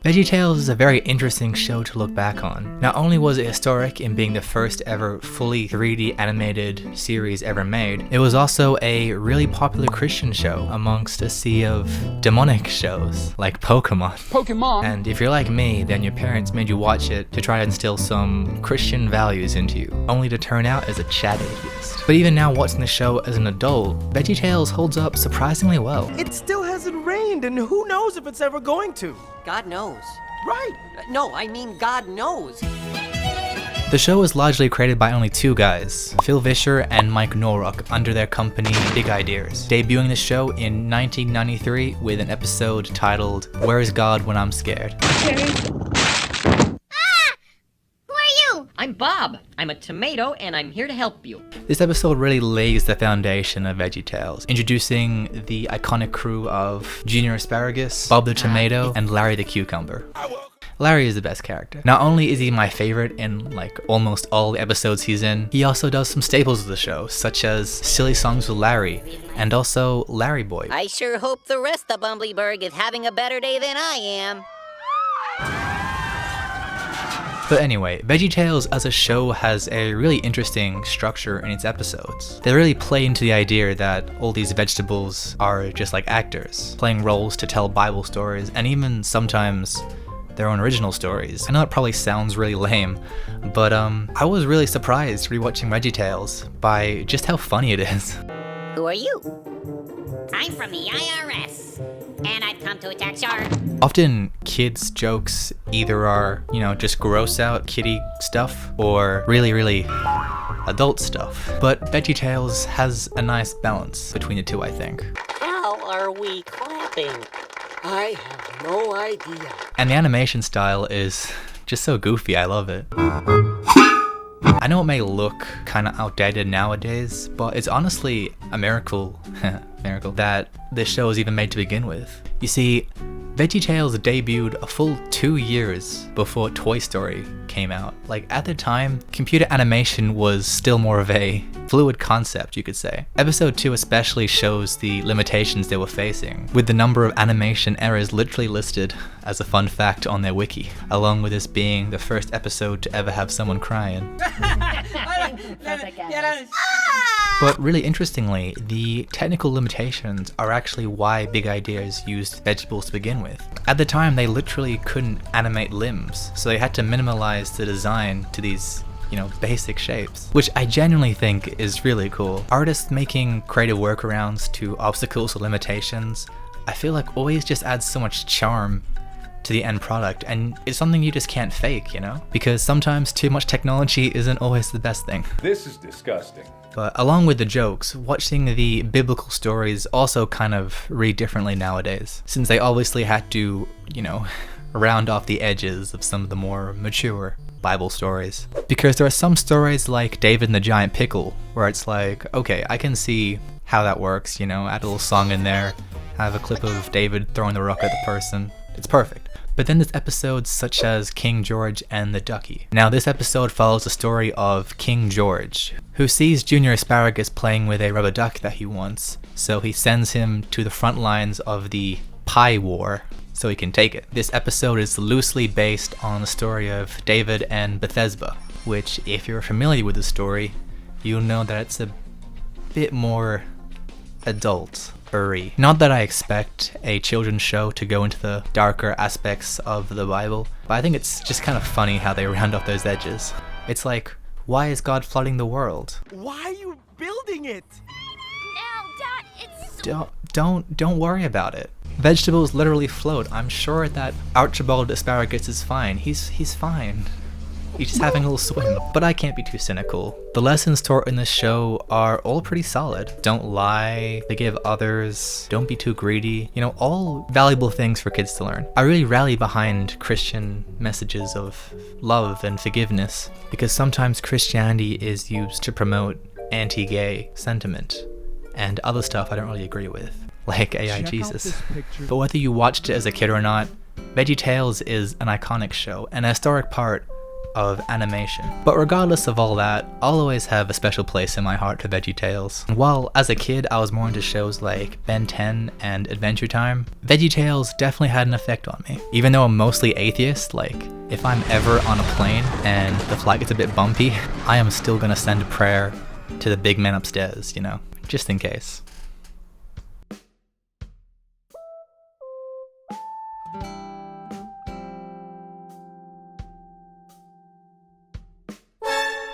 Veggietales is a very interesting show to look back on. Not only was it historic in being the first ever fully 3D animated series ever made, it was also a really popular Christian show amongst a sea of demonic shows like Pokemon. And if you're like me, then your parents made you watch it to try to instill some Christian values into you, only to turn out as a Chad atheist. But even now watching the show as an adult, Veggietales holds up surprisingly well. It still hasn't rained, and who knows if it's ever going to. God knows. Right. No, I mean God knows. The show was largely created by only two guys, Phil Vischer and Mike Norrock, under their company Big Ideas, debuting the show in 1993 with an episode titled Where's God When I'm Scared? I'm Bob. I'm a tomato, and I'm here to help you. This episode really lays the foundation of Veggietales, introducing the iconic crew of Junior Asparagus, Bob the Tomato, and Larry the Cucumber. Larry is the best character. Not only is he my favorite in like almost all the episodes he's in, he also does some staples of the show, such as Silly Songs with Larry, and also Larry Boy. I sure hope the rest of Bumbleberg is having a better day than I am. But anyway, Veggietales as a show has a really interesting structure in its episodes. They really play into the idea that all these vegetables are just like actors, playing roles to tell Bible stories, and even sometimes their own original stories. I know it probably sounds really lame, but I was really surprised rewatching Veggietales by just how funny it is. Who are you? I'm from the IRS, and I've come to attack Shark. Often kids' jokes either are, just gross out kiddie stuff or really adult stuff. But Veggietales has a nice balance between the two, I think. How are we clapping? I have no idea. And the animation style is just so goofy, I love it. I know it may look kind of outdated nowadays, but it's honestly a miracle that this show was even made to begin with. You see, Veggietales debuted a full 2 years before Toy Story came out. Like, at the time, computer animation was still more of a fluid concept, you could say. Episode 2 especially shows the limitations they were facing, with the number of animation errors literally listed as a fun fact on their wiki, along with this being the first episode to ever have someone crying. But really interestingly, the technical limitations are actually why Big Ideas used vegetables to begin with. At the time, they literally couldn't animate limbs, so they had to minimalize the design to these, basic shapes, which I genuinely think is really cool. Artists making creative workarounds to obstacles or limitations, I feel like always just adds so much charm to the end product, and it's something you just can't fake, because sometimes too much technology isn't always the best thing. This is disgusting. But along with the jokes, watching the biblical stories also kind of read differently nowadays, since they obviously had to, round off the edges of some of the more mature Bible stories. Because there are some stories like David and the Giant Pickle, where it's like, okay, I can see how that works, add a little song in there, have a clip of David throwing the rock at the person. It's perfect. But then there's episodes such as King George and the Ducky. Now this episode follows the story of King George, who sees Junior Asparagus playing with a rubber duck that he wants, so he sends him to the front lines of the Pie War so he can take it. This episode is loosely based on the story of David and Bethesda, which, if you're familiar with the story, you'll know that it's a bit more adult-y. Not that I expect a children's show to go into the darker aspects of the Bible, but I think it's just kind of funny how they round off those edges. It's like, why is God flooding the world? Why are you building it? No, Dad, it's Don't worry about it. Vegetables literally float. I'm sure that Archibald Asparagus is fine. He's fine. He's just having a little swim. But I can't be too cynical. The lessons taught in this show are all pretty solid. Don't lie, forgive others, don't be too greedy. All valuable things for kids to learn. I really rally behind Christian messages of love and forgiveness, because sometimes Christianity is used to promote anti-gay sentiment and other stuff I don't really agree with, like AI Jesus. But whether you watched it as a kid or not, Veggietales is an iconic show and a historic part of animation. But regardless of all that, I'll always have a special place in my heart to Veggietales. While as a kid I was more into shows like Ben 10 and Adventure Time, Veggietales definitely had an effect on me. Even though I'm mostly atheist, like if I'm ever on a plane and the flight gets a bit bumpy, I am still gonna send a prayer to the big man upstairs, you know, just in case.